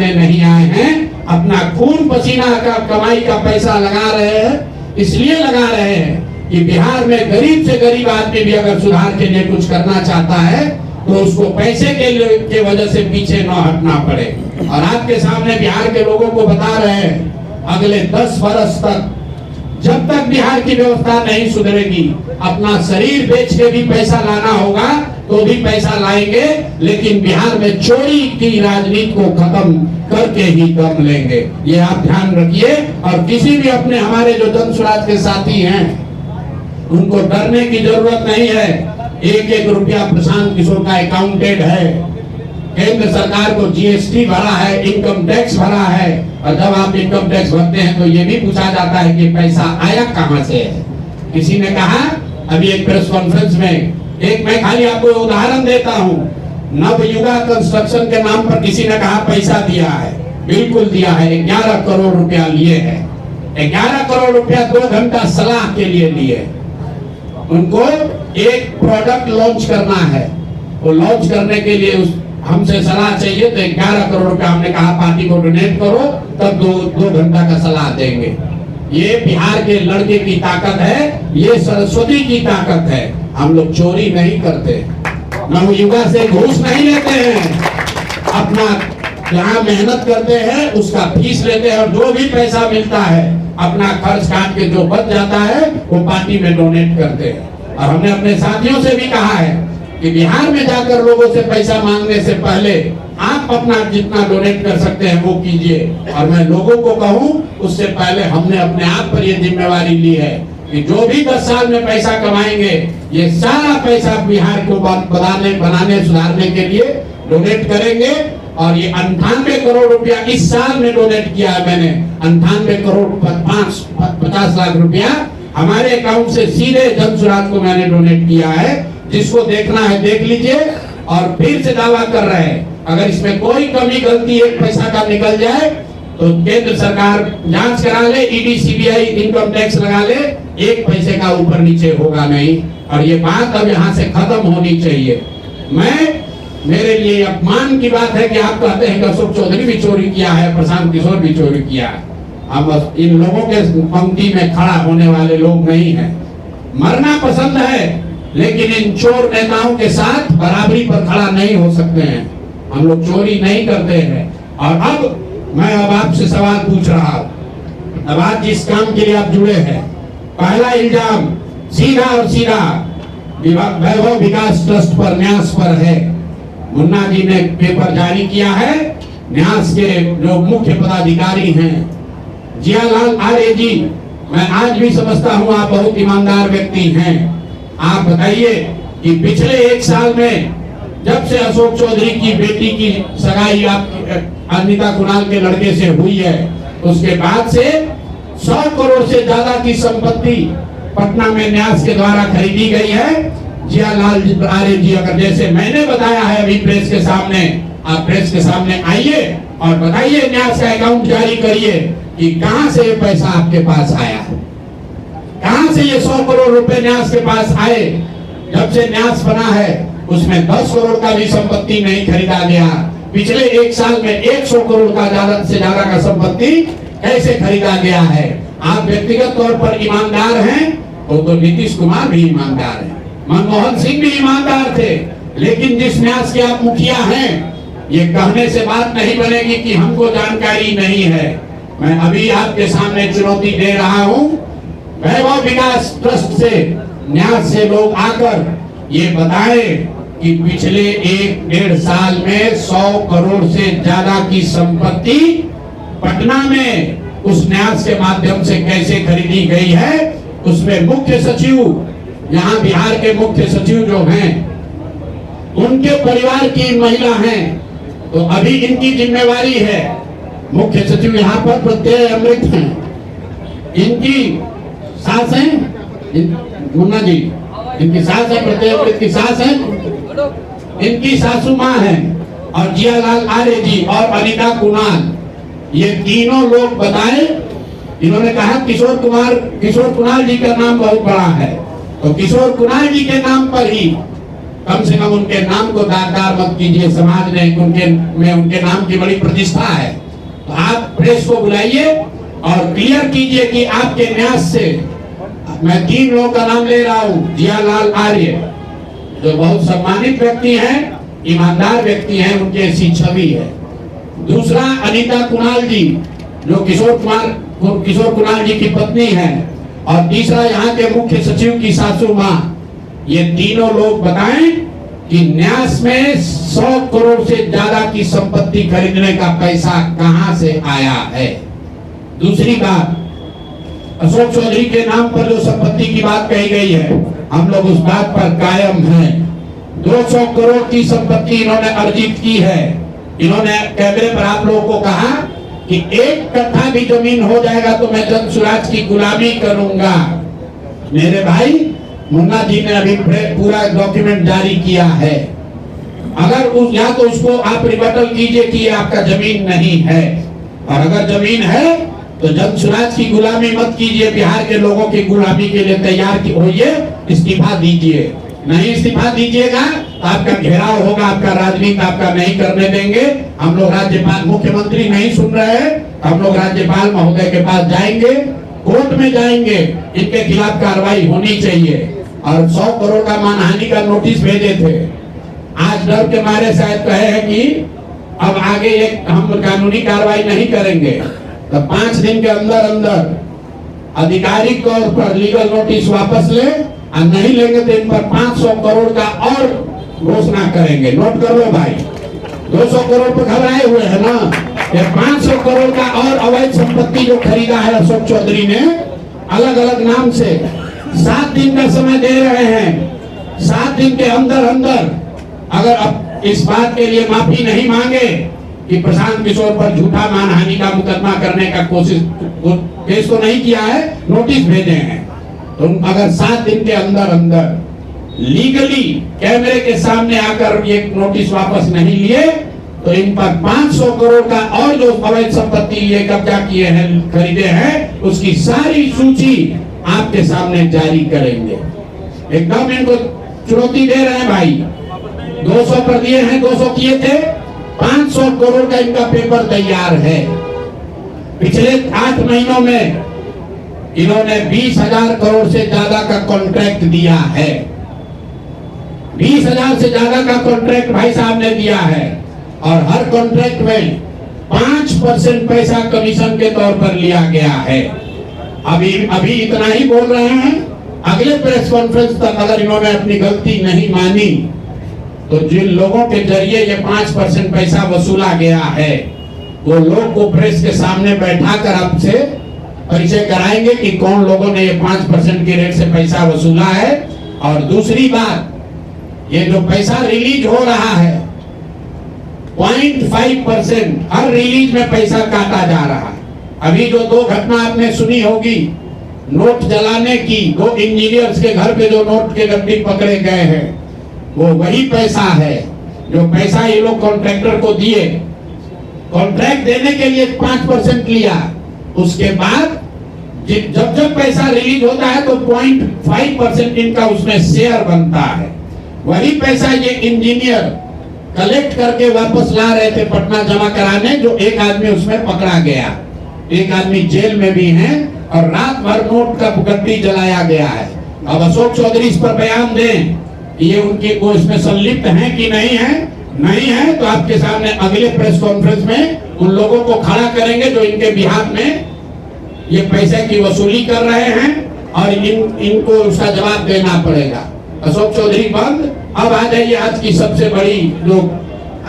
कमाने नहीं आए हैं, अपना खून पसीना का कमाई का पैसा लगा रहे हैं। इसलिए लगा रहे हैं कि बिहार में गरीब से गरीब आदमी भी अगर सुधार के लिए कुछ करना चाहता है तो उसको पैसे के वजह से पीछे न हटना पड़े। और आपके सामने बिहार के लोगों को बता रहे हैं, अगले 10 वर्ष तक जब तक बिहार की व्यवस्था नहीं सुधरेगी, अपना शरीर बेच के भी पैसा लाना होगा तो भी पैसा लाएंगे, लेकिन बिहार में चोरी की राजनीति को खत्म करके ही दम लेंगे। ये आप ध्यान रखिए। और किसी भी अपने हमारे जो जन स्वराज के साथी हैं उनको डरने की जरूरत नहीं है। 1-1 रुपया प्रशांत किशोर का अकाउंटेड है, केंद्र सरकार को जीएसटी भरा है, इनकम टैक्स भरा है, और जब आप इनकम टैक्स भरते हैं तो ये भी पूछा जाता है कि पैसा आया कहां से है। किसी ने कहा अभी एक प्रेस कॉन्फ्रेंस में, एक मैं खाली आपको उदाहरण देता हूं, नवयुगा कंस्ट्रक्शन के नाम पर किसी ने कहा पैसा दिया है, बिल्कुल दिया है। 11 करोड़ रुपया लिए है, 11 करोड़ रुपया 2 घंटा सलाह के लिए लिए। उनको एक प्रोडक्ट लॉन्च करना है, वो लॉन्च करने के लिए हमसे सलाह चाहिए, तो 11 करोड़ रुपया हमने कहा पार्टी को डोनेट करो, तब 2 घंटा का सलाह देंगे। ये बिहार के लड़के की ताकत है, ये सरस्वती की ताकत है। हम लोग चोरी नहीं करते, नवयुगा से घूस नहीं लेते हैं, अपना जहाँ मेहनत करते हैं उसका फीस लेते हैं, और जो भी पैसा मिलता है अपना खर्च काट के जो बच जाता है वो पार्टी में डोनेट करते हैं। और हमने अपने साथियों से भी कहा है कि बिहार में जाकर लोगों से पैसा मांगने से पहले आप अपना जितना डोनेट कर सकते हैं वो कीजिए। और मैं लोगों को कहूं, उससे पहले हमने अपने आप पर ये जिम्मेवारी ली है कि जो भी 10 साल में पैसा कमाएंगे, ये सारा पैसा बिहार को बनाने सुधारने के लिए डोनेट करेंगे। और ये 98 करोड़ रुपया इस साल में डोनेट किया है मैंने, 98 करोड़ 50 लाख रुपया हमारे अकाउंट से सीधे जन स्वराज को मैंने डोनेट किया है। जिसको देखना है देख लीजिए। और फिर से दावा कर रहे हैं, अगर इसमें कोई कमी गलती 1 पैसा का निकल जाए तो केंद्र सरकार जांच करा ले, ईडी सीबीआई इनकम टैक्स लगा ले, 1 पैसे का ऊपर नीचे होगा नहीं। और ये बात अब यहाँ से खत्म होनी चाहिए। मेरे लिए अपमान की बात है कि आप कहते हैं कि अशोक चौधरी भी चोरी किया है, प्रशांत किशोर भी चोरी किया है। हम इन लोगों के पंक्ति में खड़ा होने वाले लोग नहीं हैं। मरना पसंद है, लेकिन इन चोर नेताओं के साथ बराबरी पर खड़ा नहीं हो सकते हैं। हम लोग चोरी नहीं करते हैं। और अब मैं आपसे सवाल पूछ रहा हूं, अब आज जिस काम के लिए आप जुड़े हैं, पहला इल्जाम सीधा और सीधा वैभव विकास ट्रस्ट पर, न्यास पर है। मुन्ना जी ने पेपर जारी किया है, न्यास के जो मुख्य पदाधिकारी हैं जियालाल आर्य जी, मैं आज भी समझता हूं आप बहुत ईमानदार व्यक्ति हैं। आप बताइए कि पिछले 1 साल में जब से अशोक चौधरी की बेटी की सगाई अनिता कुणाल के लड़के से हुई है, उसके बाद से 100 करोड़ से ज्यादा की संपत्ति पटना में न्यास के द्वारा खरीदी गई है। जियालाल आर्य जी, अगर जैसे मैंने बताया है अभी प्रेस के सामने, आप प्रेस के सामने आइए और बताइए, न्यास का अकाउंट जारी करिए कि कहां से ये पैसा आपके पास आया, कहां से ये 100 करोड़ रुपए न्यास के पास आए। जब से न्यास बना है उसमें 10 करोड़ का भी संपत्ति नहीं खरीदा गया। पिछले 1 साल में 100 करोड़ का ज्यादा से ज्यादा का संपत्ति कैसे खरीदा गया है। आप व्यक्तिगत तौर पर ईमानदार हैं, वो तो नीतीश कुमार भी ईमानदार है, मनमोहन सिंह भी ईमानदार थे, लेकिन जिस न्यास के आप मुखिया हैं, ये कहने से बात नहीं बनेगी कि हमको जानकारी नहीं है। मैं अभी आपके सामने चुनौती दे रहा हूं, वैभव विकास ट्रस्ट से, न्यास से लोग आकर ये बताएं कि पिछले 1-1.5 साल में 100 करोड़ से ज्यादा की संपत्ति पटना में उस न्यास के माध्यम से कैसे खरीदी गई है। उसमें मुख्य सचिव, यहाँ बिहार के मुख्य सचिव जो हैं, उनके परिवार की महिला हैं, तो अभी इनकी जिम्मेवारी है। मुख्य सचिव यहाँ पर प्रत्यय अमृत हैं, इनकी सास है मुन्ना जी, इनकी सास है, प्रत्यय अमृत की सास है, इनकी सासू माँ है, और जियालाल आर्य जी और अनिता कुणाल, ये तीनों लोग बताएं। इन्होंने कहा किशोर कुणाल जी का नाम बहुत बड़ा है, तो किशोर कुणाल जी के नाम पर ही कम से कम उनके नाम को दागदार मत कीजिए। समाज ने उनके नाम की बड़ी प्रतिष्ठा है। तो आप प्रेस को बुलाइए और क्लियर कीजिए कि आपके न्यास से, मैं 3 लोगों का नाम ले रहा हूँ। जियालाल आर्य जो बहुत सम्मानित व्यक्ति हैं, ईमानदार व्यक्ति हैं, उनकी ऐसी छवि है। दूसरा अनीता कुणाल जी जो किशोर कुणाल जी की पत्नी है। और तीसरा यहाँ के मुख्य सचिव की सासू माँ। ये तीनों लोग बताएं कि न्यास में 100 करोड़ से ज्यादा की संपत्ति खरीदने का पैसा कहां से आया है। दूसरी बात, अशोक चौधरी के नाम पर जो संपत्ति की बात कही गई है, हम लोग उस बात पर कायम हैं। 200 करोड़ की संपत्ति इन्होंने अर्जित की है। इन्होंने कैमरे पर आप लोगों को कहा कि 1 कट्ठा भी जमीन हो जाएगा तो मैं जन सुराज की गुलामी करूंगा। मेरे भाई मुन्ना जी ने अभी पूरा डॉक्यूमेंट जारी किया है। अगर या तो उसको आप रिबटल कीजिए कि ये आपका जमीन नहीं है, और अगर जमीन है तो जन सुराज की गुलामी मत कीजिए। बिहार के लोगों की गुलामी के लिए तैयार होइए, इस्तीफा दीजिए। नहीं इस्तीफा दीजिएगा तो आपका घेराव होगा, आपका राजनीति आपका नहीं करने देंगे। हम लोग राज्यपाल, मुख्यमंत्री नहीं सुन रहे हैं, हम लोग राज्यपाल महोदय के पास जाएंगे, कोर्ट में जाएंगे, इनके खिलाफ कार्रवाई होनी चाहिए। और 100 करोड़ का मानहानि का नोटिस भेजे थे। आज डर के मारे शायद कहे हैं कि अब आगे एक हम कानूनी कार्रवाई नहीं करेंगे। तो 5 दिन के अंदर अंदर आधिकारिक तौर पर लीगल नोटिस वापस ले, और नहीं लेंगे तो इन पर 500 करोड़ का और घोषणा करेंगे। नोट कर लो भाई, 200 करोड़ पर घबराए हुए है ना, ये 500 करोड़ का और अवैध संपत्ति जो खरीदा है अशोक चौधरी ने अलग अलग नाम से। 7 दिन का समय दे रहे हैं। 7 दिन के अंदर अंदर अगर अब इस बात के लिए माफी नहीं मांगे कि प्रशांत किशोर पर झूठा मानहानि का मुकदमा करने का केस तो नहीं किया है, नोटिस भेजे हैं, तो अगर 7 दिन के अंदर अंदर लीगली कैमरे के सामने आकर ये नोटिस वापस नहीं लिए तो इन पर 500 करोड़ का और जो अवैध संपत्ति ये कब्जा किए हैं, खरीदे हैं, उसकी सारी सूची आपके सामने जारी करेंगे। एकदम इनको चुनौती दे रहे हैं भाई। 200 पर दिए हैं, 200 किए थे, 500 करोड़ का इनका पेपर तैयार है। पिछले 8 महीनों में इन्होंने 20,000 करोड़ से ज्यादा का कॉन्ट्रैक्ट दिया है। 20,000 से ज्यादा का कॉन्ट्रैक्ट भाई साहब ने दिया है, और हर कॉन्ट्रैक्ट में 5% पैसा कमीशन के तौर पर लिया गया है। अभी इतना ही बोल रहे हैं। अगले प्रेस कॉन्फ्रेंस तक अगर इन्होंने अपनी गलती नहीं मानी तो जिन लोगों के जरिए ये 5% पैसा वसूला गया है, वो लोग को प्रेस के सामने बैठाकर आपसे परिचय कराएंगे कि कौन लोगों ने ये 5% की रेट से पैसा वसूला है। और दूसरी बात, ये जो पैसा रिलीज हो रहा है 0.5% हर रिलीज में पैसा काटा जा रहा है। अभी जो 2 घटना आपने सुनी होगी नोट जलाने की, 2 इंजीनियर्स के घर पे जो नोट के गड्ढे पकड़े गए हैं, वो वही पैसा है जो पैसा ये लोग कॉन्ट्रैक्टर को दिए। कॉन्ट्रैक्ट देने के लिए 5% लिया, उसके बाद जब जब पैसा रिलीज होता है तो 0.5% इनका उसमें शेयर बनता है। वही पैसा ये इंजीनियर कलेक्ट करके वापस ला रहे थे पटना जमा कराने, जो एक आदमी उसमें पकड़ा गया, एक आदमी जेल में भी है, और रात भर नोट का गड्ढी जलाया गया है। अब अशोक चौधरी इस पर बयान दें कि ये उनके को इसमें संलिप्त हैं कि नहीं है। नहीं है तो आपके सामने अगले प्रेस कॉन्फ्रेंस में उन लोगों को खड़ा करेंगे जो इनके बिहार में ये पैसे की वसूली कर रहे हैं, और इनको उसका जवाब देना पड़ेगा। अशोक चौधरी बंद। अब आ जाइए आज की सबसे बड़ी जो